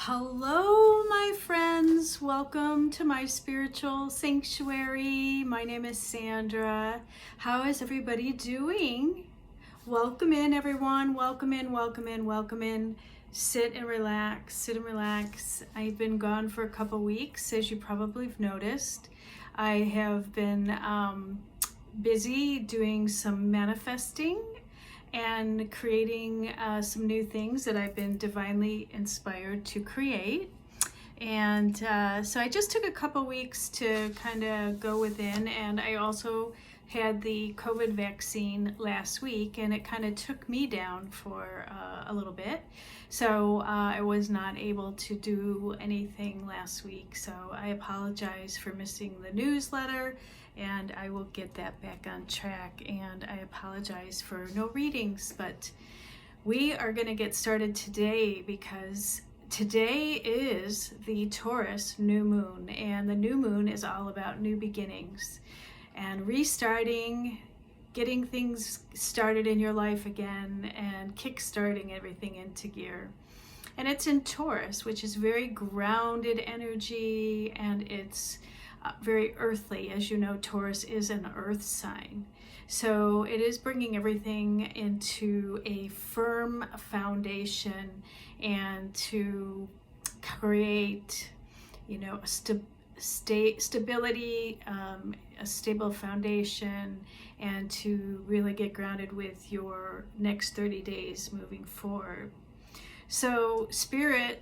Hello, my friends. Welcome to my spiritual sanctuary. My name is Sandra. How is everybody doing? Welcome in, everyone. Welcome in, welcome in, welcome in. Sit and relax, sit and relax. I've been gone for a couple weeks, as you probably have noticed. I have been busy doing some manifesting and creating some new things that I've been divinely inspired to create. And so I just took a couple weeks to kind of go within, and I also had the COVID vaccine last week, and it kind of took me down for a little bit. So I was not able to do anything last week. So I apologize for missing the newsletter, and I will get that back on track. And I apologize for no readings, but we are going to get started today because today is the Taurus new moon, and the new moon is all about new beginnings and restarting, getting things started in your life again, and kick-starting everything into gear. And it's in Taurus, which is very grounded energy, and it's very earthly. As you know, Taurus is an earth sign. So it is bringing everything into a firm foundation and to create, a stability, a stable foundation, and to really get grounded with your next 30 days moving forward. So Spirit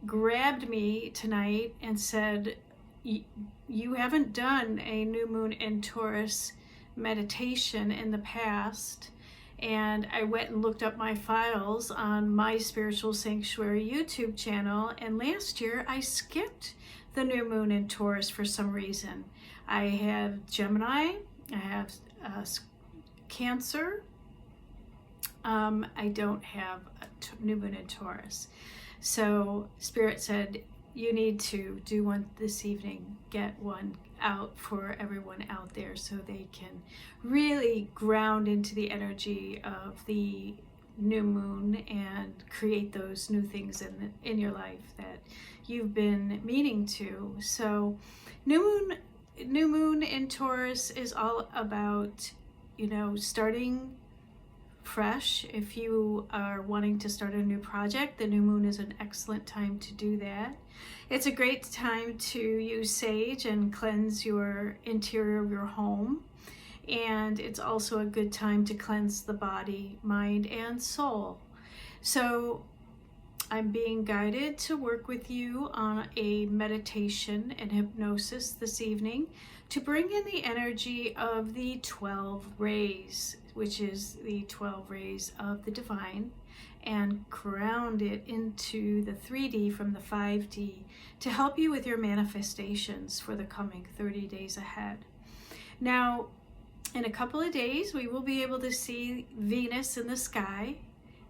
grabbed me tonight and said, you haven't done a new moon in Taurus meditation in the past. And I went and looked up my files on my Spiritual Sanctuary YouTube channel, and last year I skipped the new moon in Taurus for some reason. I have Gemini, I have Cancer, I don't have a new moon in Taurus. So Spirit said, you need to do one this evening, get one out for everyone out there so they can really ground into the energy of the new moon and create those new things in your life that you've been meaning to. So new moon in Taurus is all about, starting fresh. If you are wanting to start a new project, the new moon is an excellent time to do that. It's a great time to use sage and cleanse your interior of your home. And it's also a good time to cleanse the body, mind, and soul. So I'm being guided to work with you on a meditation and hypnosis this evening to bring in the energy of the 12 rays, which is the 12 rays of the divine, and ground it into the 3D from the 5D to help you with your manifestations for the coming 30 days ahead. Now, in a couple of days, we will be able to see Venus in the sky.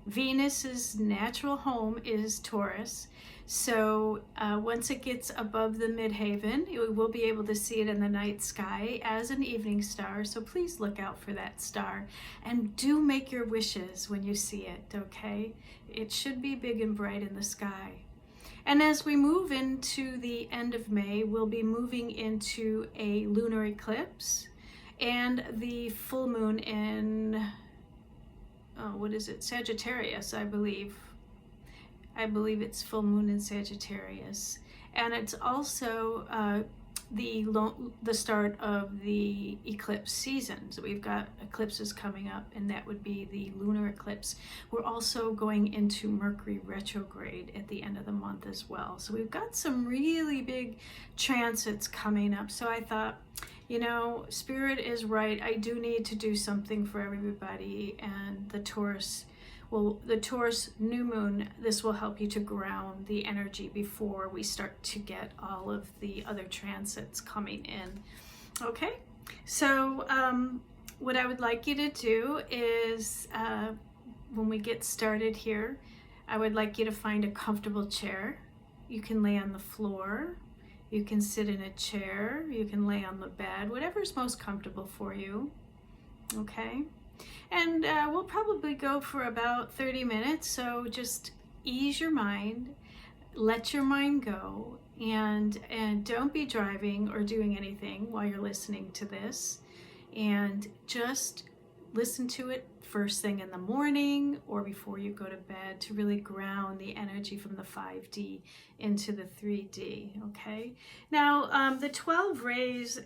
Venus's natural home is Taurus. So once it gets above the midheaven, we will be able to see it in the night sky as an evening star. So please look out for that star and do make your wishes when you see it, okay? It should be big and bright in the sky. And as we move into the end of May, we'll be moving into a lunar eclipse and the full moon in Sagittarius, I believe. I believe it's full moon in Sagittarius. And it's also the start of the eclipse season. So we've got eclipses coming up, and that would be the lunar eclipse. We're also going into Mercury retrograde at the end of the month as well. So we've got some really big transits coming up. So I thought, Spirit is right. I do need to do something for everybody. And the Taurus new moon, this will help you to ground the energy before we start to get all of the other transits coming in. Okay, so what I would like you to do is when we get started here, I would like you to find a comfortable chair. You can lay on the floor. You can sit in a chair, you can lay on the bed, whatever's most comfortable for you, okay? And we'll probably go for about 30 minutes, so just ease your mind, let your mind go, and don't be driving or doing anything while you're listening to this, and just listen to it first thing in the morning or before you go to bed to really ground the energy from the 5D into the 3D. Okay, now the 12 rays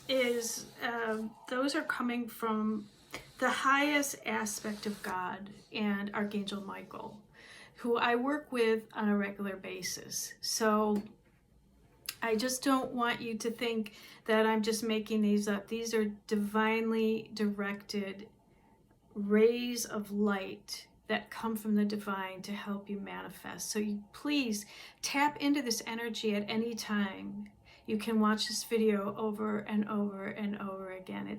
is those are coming from the highest aspect of God and Archangel Michael, who I work with on a regular basis. So I just don't want you to think that I'm just making these up. These are divinely directed rays of light that come from the divine to help you manifest. So you please tap into this energy at any time. You can watch this video over and over and over again.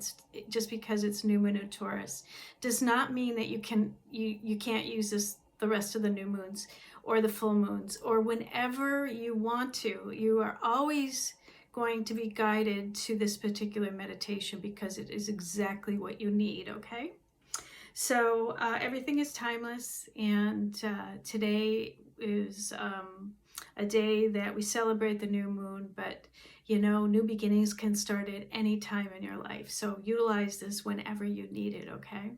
Just because it's new moon in Taurus does not mean that you can't use this the rest of the new moons or the full moons or whenever you want to. You are always going to be guided to this particular meditation because it is exactly what you need, okay? So everything is timeless, and today is a day that we celebrate the new moon, but you know, new beginnings can start at any time in your life. So utilize this whenever you need it, okay?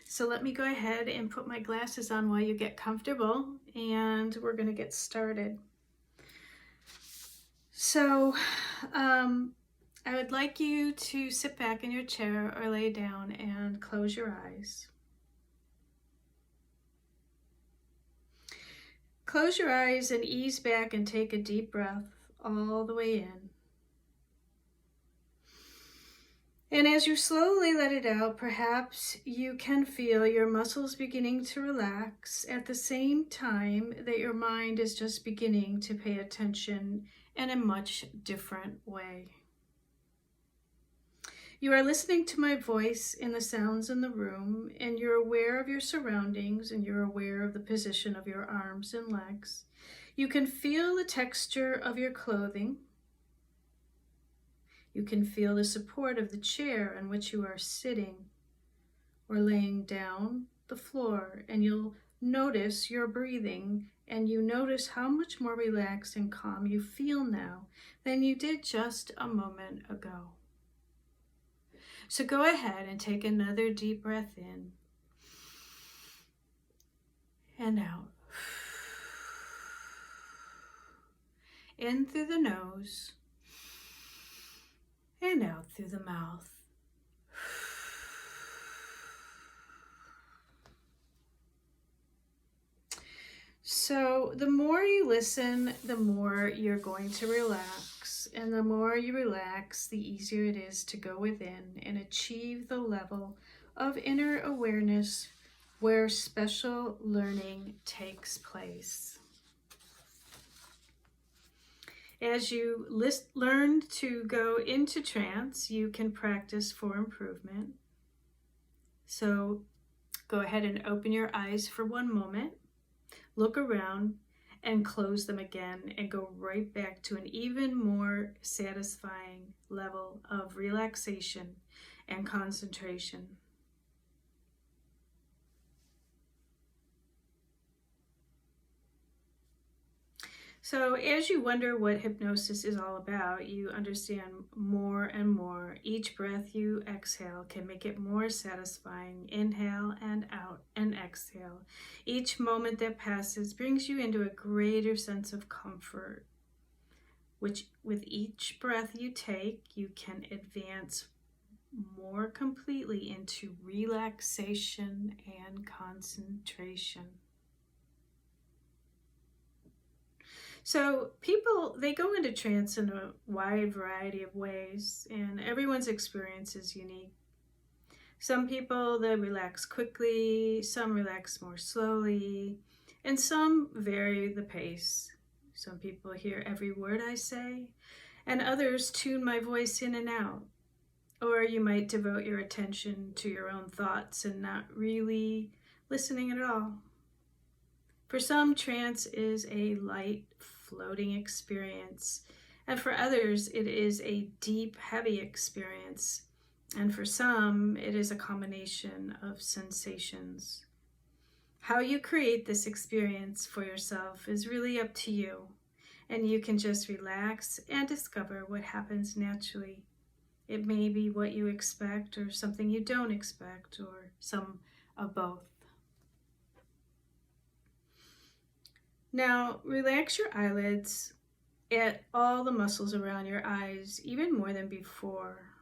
So let me go ahead and put my glasses on while you get comfortable, and we're going to get started. So I would like you to sit back in your chair or lay down and close your eyes. Close your eyes and ease back and take a deep breath all the way in. And as you slowly let it out, perhaps you can feel your muscles beginning to relax at the same time that your mind is just beginning to pay attention in a much different way. You are listening to my voice in the sounds in the room, and you're aware of your surroundings, and you're aware of the position of your arms and legs. You can feel the texture of your clothing. You can feel the support of the chair in which you are sitting or laying down the floor, and you'll notice your breathing, and you notice how much more relaxed and calm you feel now than you did just a moment ago. So go ahead and take another deep breath in and out. In through the nose and out through the mouth. So the more you listen, the more you're going to relax. And the more you relax, the easier it is to go within and achieve the level of inner awareness where special learning takes place. As you learn to go into trance, you can practice for improvement. So go ahead and open your eyes for one moment, look around, and close them again, and go right back to an even more satisfying level of relaxation and concentration. So as you wonder what hypnosis is all about, you understand more and more. Each breath you exhale can make it more satisfying. Inhale and out and exhale. Each moment that passes brings you into a greater sense of comfort, which with each breath you take, you can advance more completely into relaxation and concentration. So people, they go into trance in a wide variety of ways, and everyone's experience is unique. Some people, they relax quickly, some relax more slowly, and some vary the pace. Some people hear every word I say, and others tune my voice in and out. Or you might devote your attention to your own thoughts and not really listening at all. For some, trance is a light, floating experience, and for others, it is a deep, heavy experience, and for some, it is a combination of sensations. How you create this experience for yourself is really up to you, and you can just relax and discover what happens naturally. It may be what you expect or something you don't expect, or some of both. Now, relax your eyelids at all the muscles around your eyes, even more than before.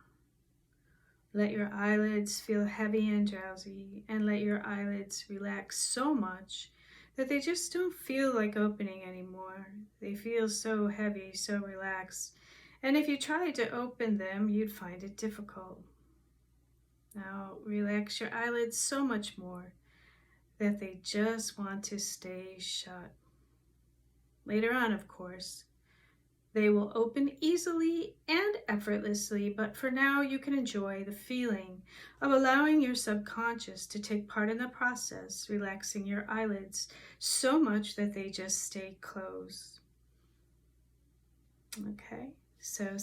Let your eyelids feel heavy and drowsy, and let your eyelids relax so much that they just don't feel like opening anymore. They feel so heavy, so relaxed. And if you tried to open them, you'd find it difficult. Now, relax your eyelids so much more that they just want to stay shut. Later on, of course, they will open easily and effortlessly, but for now you can enjoy the feeling of allowing your subconscious to take part in the process, relaxing your eyelids so much that they just stay closed. Okay, so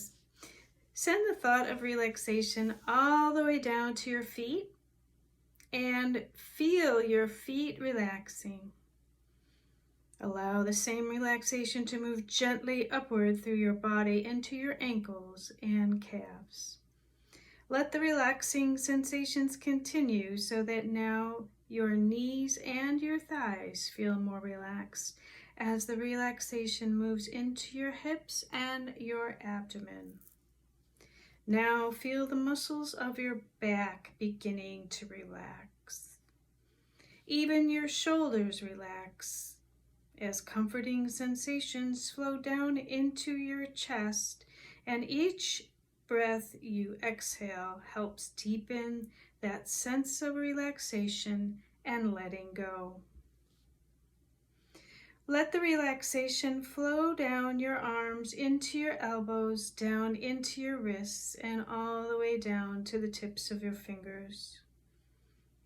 send the thought of relaxation all the way down to your feet and feel your feet relaxing. Allow the same relaxation to move gently upward through your body into your ankles and calves. Let the relaxing sensations continue so that now your knees and your thighs feel more relaxed as the relaxation moves into your hips and your abdomen. Now feel the muscles of your back beginning to relax. Even your shoulders relax as comforting sensations flow down into your chest, and each breath you exhale helps deepen that sense of relaxation and letting go. Let the relaxation flow down your arms into your elbows, down into your wrists, and all the way down to the tips of your fingers.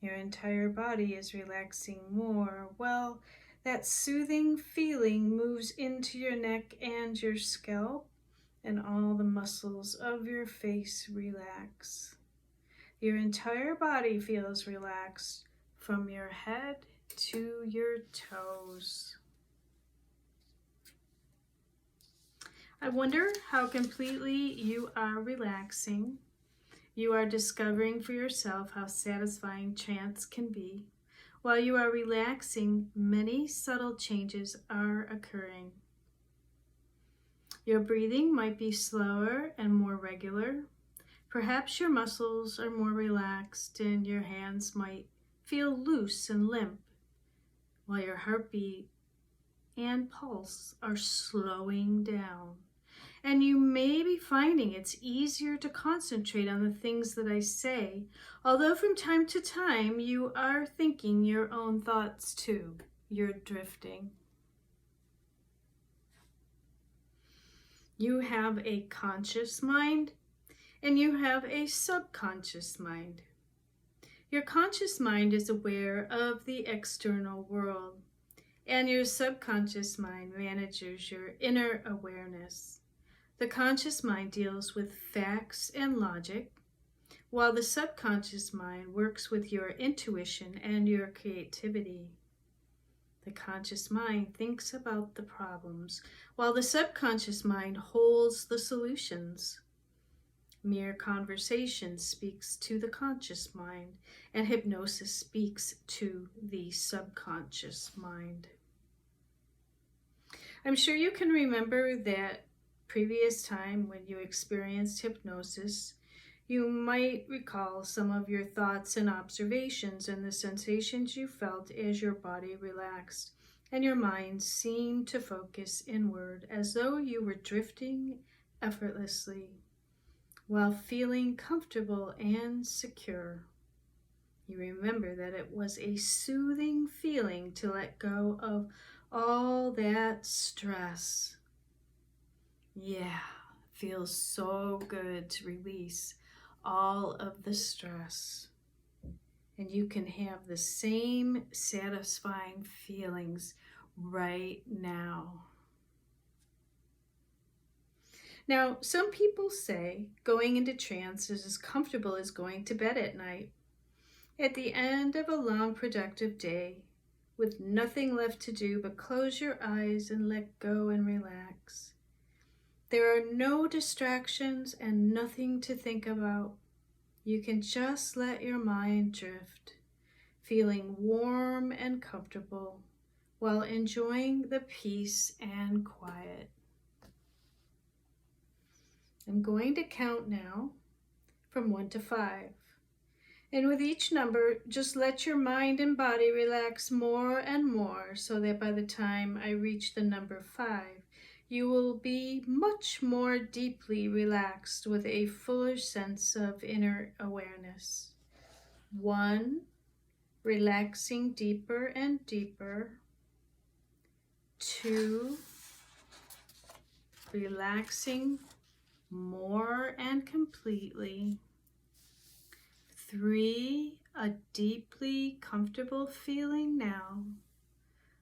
Your entire body is relaxing more. Well, that soothing feeling moves into your neck and your scalp, and all the muscles of your face relax. Your entire body feels relaxed from your head to your toes. I wonder how completely you are relaxing. You are discovering for yourself how satisfying trance can be. While you are relaxing, many subtle changes are occurring. Your breathing might be slower and more regular. Perhaps your muscles are more relaxed and your hands might feel loose and limp, while your heartbeat and pulse are slowing down. And you may be finding it's easier to concentrate on the things that I say, although from time to time you are thinking your own thoughts too. You're drifting. You have a conscious mind and you have a subconscious mind. Your conscious mind is aware of the external world, and your subconscious mind manages your inner awareness. The conscious mind deals with facts and logic, while the subconscious mind works with your intuition and your creativity. The conscious mind thinks about the problems, while the subconscious mind holds the solutions. Mere conversation speaks to the conscious mind, and hypnosis speaks to the subconscious mind. I'm sure you can remember that previous time when you experienced hypnosis. You might recall some of your thoughts and observations and the sensations you felt as your body relaxed and your mind seemed to focus inward, as though you were drifting effortlessly while feeling comfortable and secure. You remember that it was a soothing feeling to let go of all that stress. Yeah, feels so good to release all of the stress. And you can have the same satisfying feelings right now. Now, some people say going into trance is as comfortable as going to bed at night. At the end of a long, productive day, with nothing left to do but close your eyes and let go and relax. There are no distractions and nothing to think about. You can just let your mind drift, feeling warm and comfortable while enjoying the peace and quiet. I'm going to count now from 1 to 5. And with each number, just let your mind and body relax more and more so that by the time I reach the number 5, you will be much more deeply relaxed with a fuller sense of inner awareness. 1, relaxing deeper and deeper. 2, relaxing more and completely. 3, a deeply comfortable feeling now.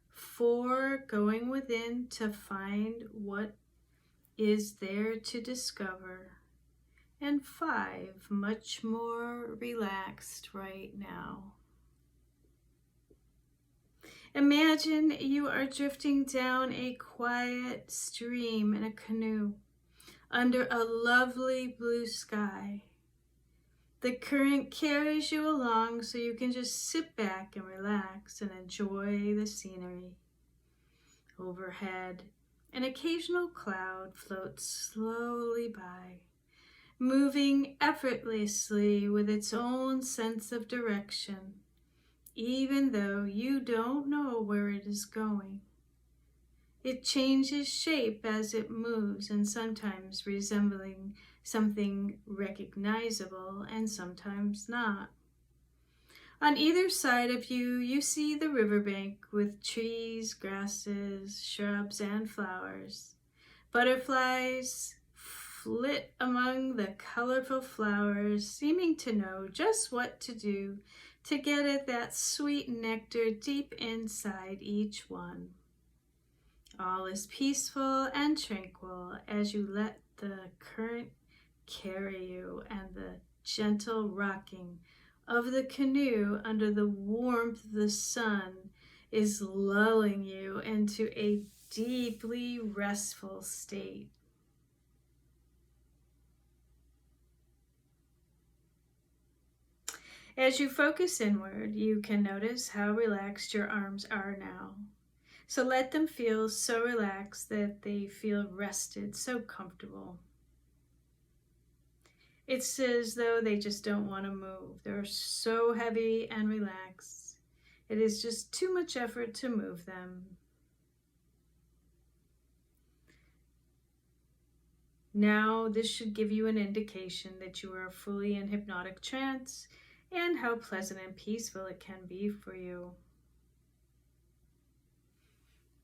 4, going within to find what is there to discover. And 5, much more relaxed right now. Imagine you are drifting down a quiet stream in a canoe under a lovely blue sky. The current carries you along so you can just sit back and relax and enjoy the scenery. Overhead, an occasional cloud floats slowly by, moving effortlessly with its own sense of direction, even though you don't know where it is going. It changes shape as it moves, and sometimes resembling something recognizable and sometimes not. On either side of you, you see the riverbank with trees, grasses, shrubs, and flowers. Butterflies flit among the colorful flowers, seeming to know just what to do to get at that sweet nectar deep inside each one. All is peaceful and tranquil as you let the current carry you, and the gentle rocking of the canoe under the warmth of the sun is lulling you into a deeply restful state. As you focus inward, you can notice how relaxed your arms are now. So let them feel so relaxed that they feel rested, so comfortable. It's as though they just don't want to move. They're so heavy and relaxed. It is just too much effort to move them. Now, this should give you an indication that you are fully in hypnotic trance and how pleasant and peaceful it can be for you.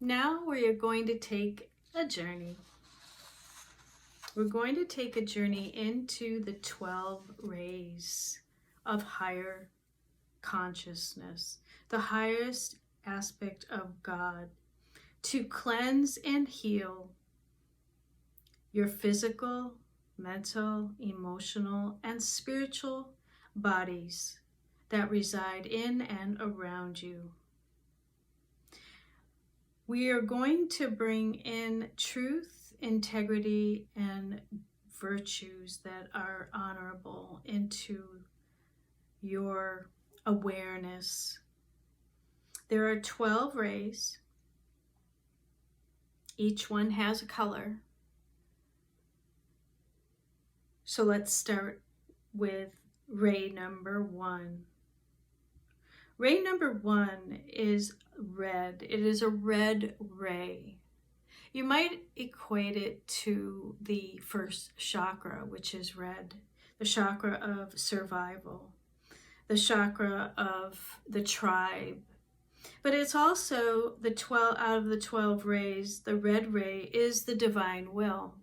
Now we are going to take a journey. We're going to take a journey into the 12 rays of higher consciousness, the highest aspect of God, to cleanse and heal your physical, mental, emotional, and spiritual bodies that reside in and around you. We are going to bring in truth, integrity, and virtues that are honorable into your awareness. There are 12 rays. Each one has a color. So let's start with ray number 1. Ray number 1 is red. It is a red ray. You might equate it to the first chakra, which is red, the chakra of survival, the chakra of the tribe. But it's also the 12 out of the 12 rays, the red ray is the divine will.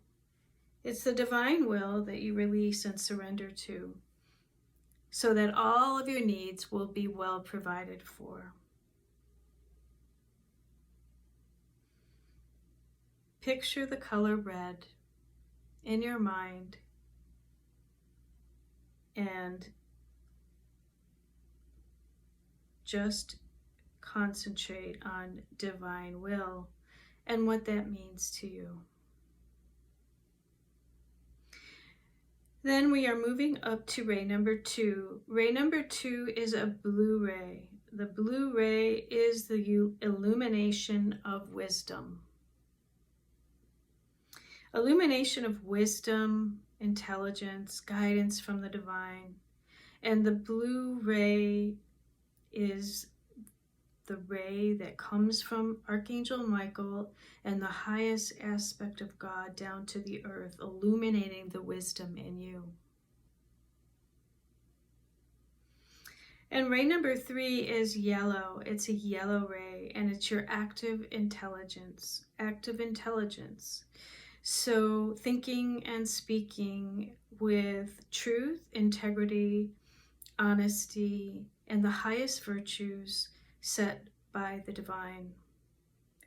It's the divine will that you release and surrender to, so that all of your needs will be well provided for. Picture the color red in your mind and just concentrate on divine will and what that means to you. Then we are moving up to ray number 2. Ray number 2 is a blue ray. The blue ray is the illumination of wisdom. Illumination of wisdom, intelligence, guidance from the divine. And the blue ray is the ray that comes from Archangel Michael and the highest aspect of God down to the earth, illuminating the wisdom in you. And ray number 3 is yellow. It's a yellow ray, and it's your active intelligence. Active intelligence. So thinking and speaking with truth, integrity, honesty, and the highest virtues set by the divine.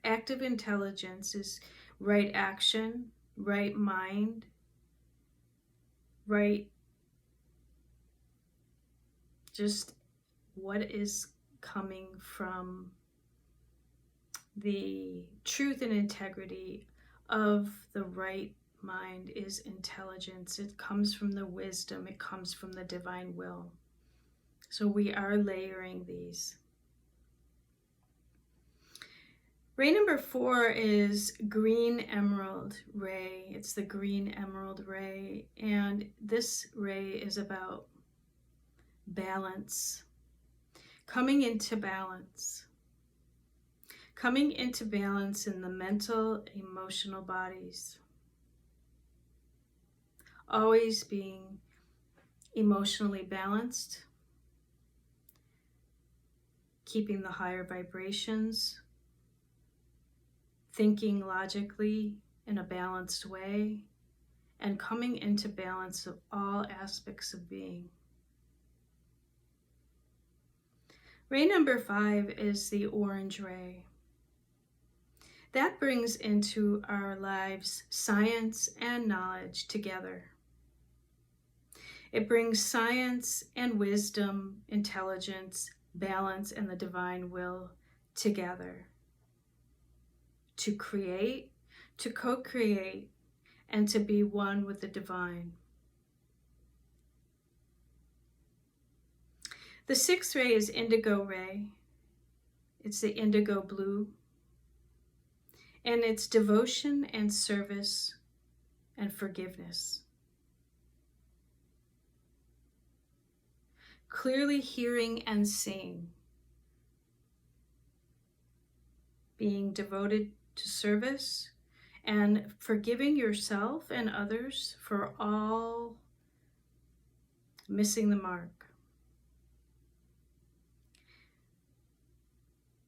Active intelligence is right action, right mind, right just what is coming from the truth and integrity of the right mind is intelligence. It comes from the wisdom. It comes from the divine will. So we are layering these. Ray number 4 is green emerald ray. It's the green emerald ray. And this ray is about balance. Coming into balance. Coming into balance in the mental, emotional bodies. Always being emotionally balanced. Keeping the higher vibrations. Thinking logically in a balanced way. And coming into balance of all aspects of being. Ray number 5 is the orange ray. That brings into our lives science and knowledge together. It brings science and wisdom, intelligence, balance, and the divine will together to create, to co-create, and to be one with the divine. The 6th ray is indigo ray. It's the indigo blue. And it's devotion and service and forgiveness. Clearly hearing and seeing. Being devoted to service and forgiving yourself and others for all missing the mark.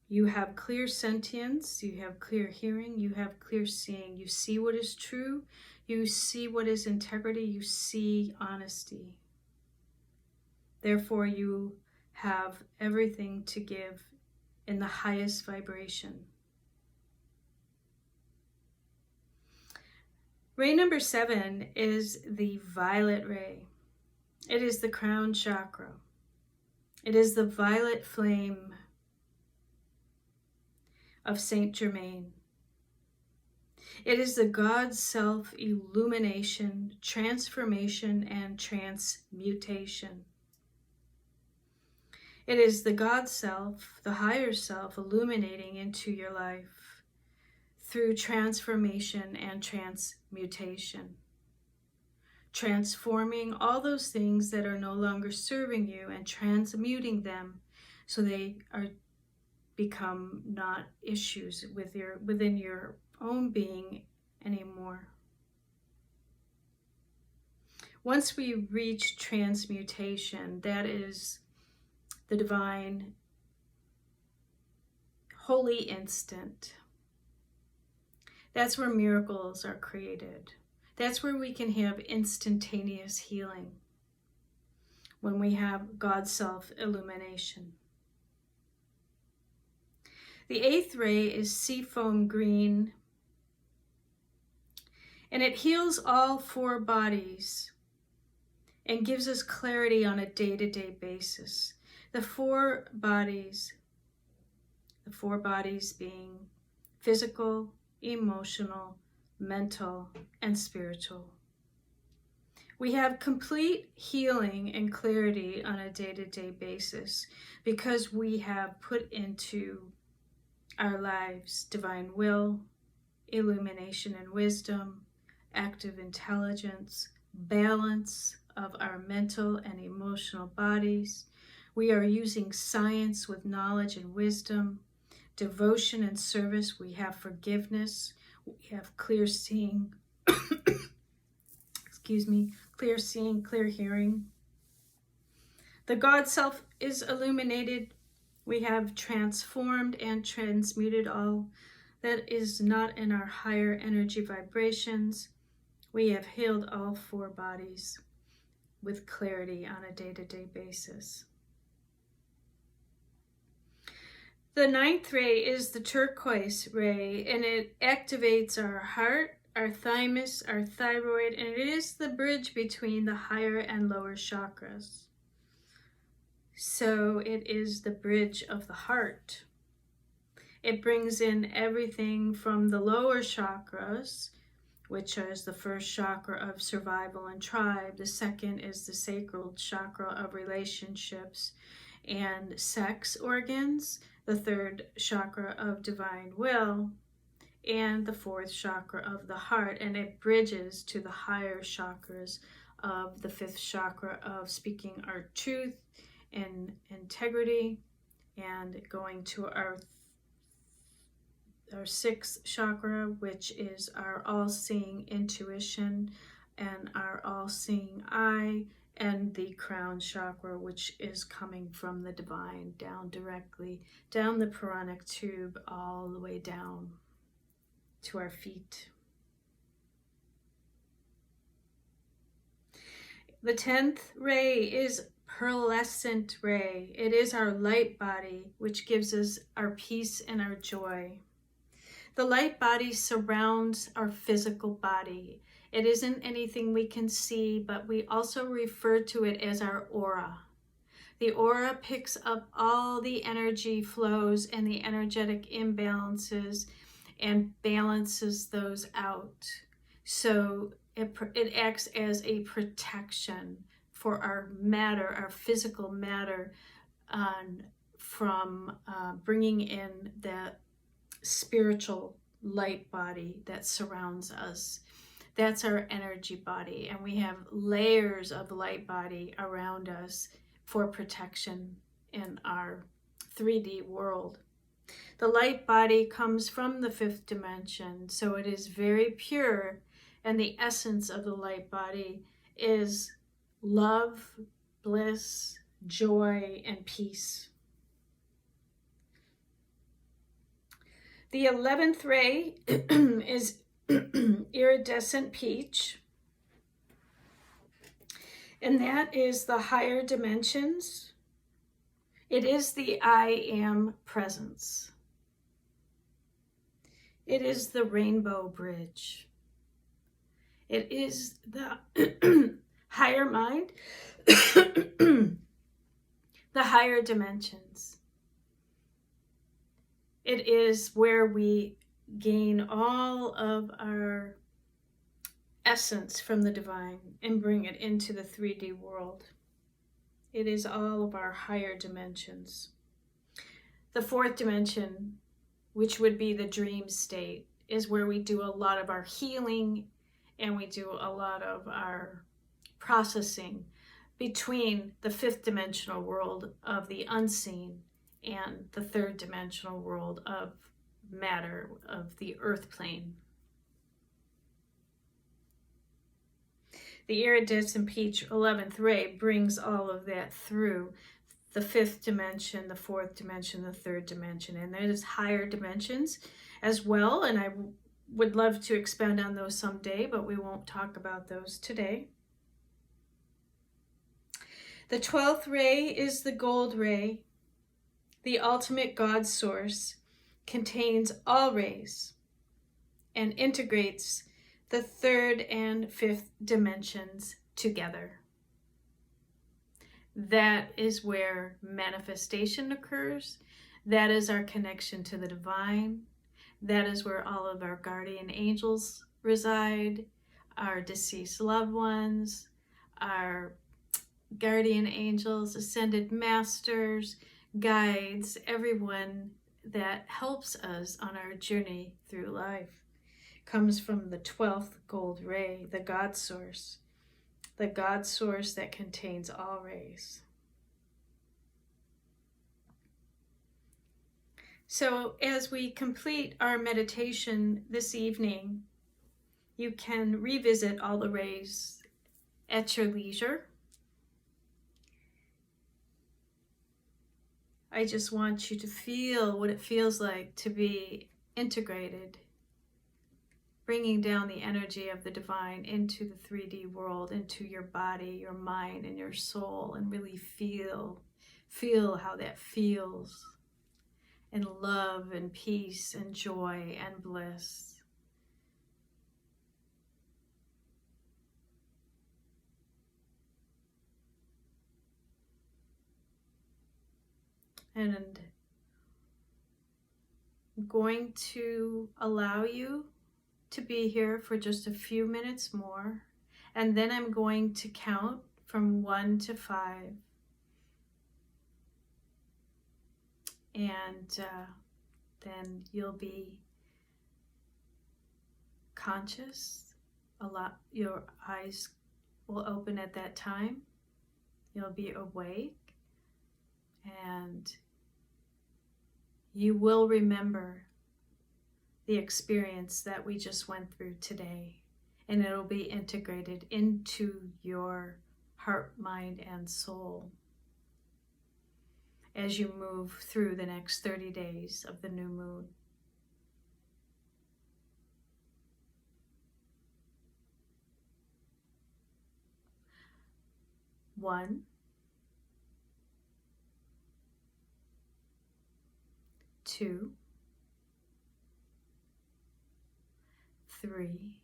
You have clear sentience, you have clear hearing, you have clear seeing. You see what is true, you see what is integrity, you see honesty. Therefore, you have everything to give in the highest vibration. Ray number 7 is the violet ray. It is the crown chakra. It is the violet flame of Saint Germain. It is the God self illumination, transformation, and transmutation. It is the God self, the higher self, illuminating into your life through transformation and transmutation. Transforming all those things that are no longer serving you and transmuting them so they are become not issues within your own being anymore. Once we reach transmutation, that is the divine holy instant. That's where miracles are created. That's where we can have instantaneous healing, when we have God's self-illumination. The 8th ray is seafoam green, and it heals all 4 bodies and gives us clarity on a day-to-day basis. The 4 bodies The 4 bodies being physical, emotional, mental, and spiritual. We have complete healing and clarity on a day-to-day basis because we have put into our lives divine will, illumination and wisdom, active intelligence, balance of our mental and emotional bodies. We are using science with knowledge and wisdom, devotion and service. We have forgiveness. We have clear seeing, clear seeing, clear hearing. The God self is illuminated. We have transformed and transmuted all that is not in our higher energy vibrations. We have healed all 4 bodies with clarity on a day-to-day basis. The 9th ray is the turquoise ray, and it activates our heart, our thymus, our thyroid, and it is the bridge between the higher and lower chakras. So it is the bridge of the heart. It brings in everything from the lower chakras, which is the first chakra of survival and tribe. The second is the sacral chakra of relationships and sex organs. The third chakra of divine will, and the 4th chakra of the heart, and it bridges to the higher chakras of the 5th chakra of speaking our truth and integrity, and going to our 6th chakra, which is our all-seeing intuition and our all-seeing eye, and the crown chakra, which is coming from the divine down directly down the Puranic tube all the way down to our feet. The 10th ray is pearlescent ray. It is our light body, which gives us our peace and our joy. The light body surrounds our physical body. It isn't anything we can see, but we also refer to it as our aura. The aura picks up all the energy flows and the energetic imbalances and balances those out. So it acts as a protection for our matter, our physical matter, from bringing in that spiritual light body that surrounds us. That's our energy body, and we have layers of light body around us for protection in our 3D world. The light body comes from the 5th dimension, so it is very pure, and the essence of the light body is love, bliss, joy, and peace. The 11th ray is iridescent peach, and that is the higher dimensions. It is the I am presence. It is the rainbow bridge. It is the higher mind, the higher dimensions. It is where we gain all of our essence from the divine and bring it into the 3D world. It is all of our higher dimensions. The 4th dimension, which would be the dream state, is where we do a lot of our healing and we do a lot of our processing between the 5th dimensional world of the unseen and the 3rd dimensional world of matter, of the earth plane. The iridescent peach 11th ray brings all of that through the 5th dimension, the 4th dimension, the 3rd dimension, and there's higher dimensions as well, and I would love to expand on those someday, but we won't talk about those today. The 12th ray is the gold ray. The ultimate God source contains all rays and integrates the 3rd and 5th dimensions together. That is where manifestation occurs. That is our connection to the divine. That is where all of our guardian angels reside, our deceased loved ones, our guardian angels, ascended masters, guides, everyone that helps us on our journey through life comes from the 12th gold ray, the God source that contains all rays. So as we complete our meditation this evening, you can revisit all the rays at your leisure. I just want you to feel what it feels like to be integrated, bringing down the energy of the divine into the 3D world, into your body, your mind, and your soul, and really feel how that feels. And love and peace and joy and bliss. And I'm going to allow you to be here for just a few minutes more, and then I'm going to count from 1 to 5. And then you'll be conscious. Your eyes will open at that time. You'll be awake, and you will remember the experience that we just went through today, and it'll be integrated into your heart, mind, and soul as you move through the next 30 days of the new moon. One, 2, 3,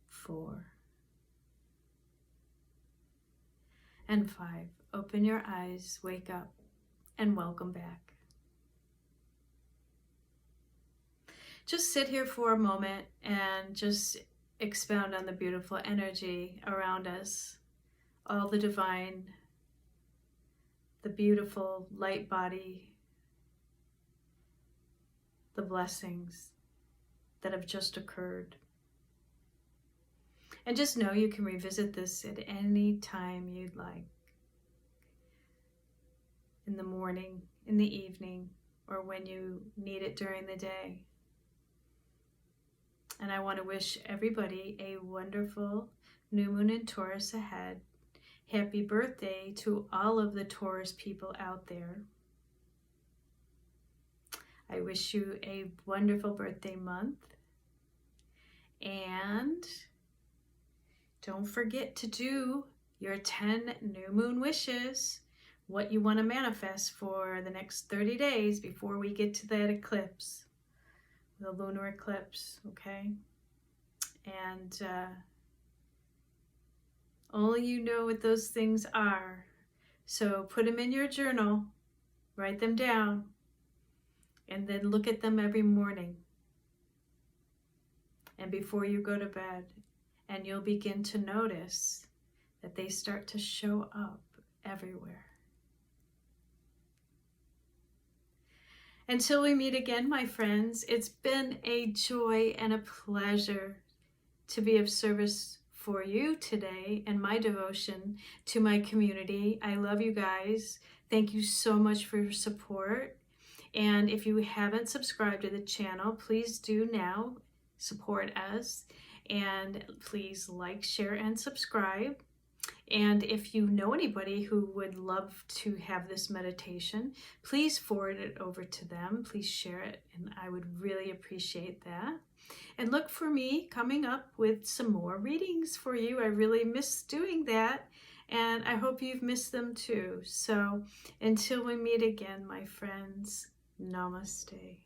4, and 5. Open your eyes, wake up, and welcome back. Just sit here for a moment and just expound on the beautiful energy around us, all the divine, the beautiful light body, the blessings that have just occurred. And just know you can revisit this at any time you'd like. In the morning, in the evening, or when you need it during the day. And I want to wish everybody a wonderful new moon in Taurus ahead. Happy birthday to all of the Taurus people out there. I wish you a wonderful birthday month. And don't forget to do your 10 new moon wishes. What you want to manifest for the next 30 days before we get to that eclipse, the lunar eclipse, okay? And only you know what those things are. So put them in your journal, write them down, and then look at them every morning and before you go to bed. And you'll begin to notice that they start to show up everywhere. Until we meet again, my friends, it's been a joy and a pleasure to be of service for you today in my devotion to my community. I love you guys. Thank you so much for your support. And if you haven't subscribed to the channel, please do now. Support us. And please like, share, and subscribe. And if you know anybody who would love to have this meditation, please forward it over to them. Please share it, and I would really appreciate that. And look for me coming up with some more readings for you. I really miss doing that, and I hope you've missed them too. So until we meet again, my friends, namaste.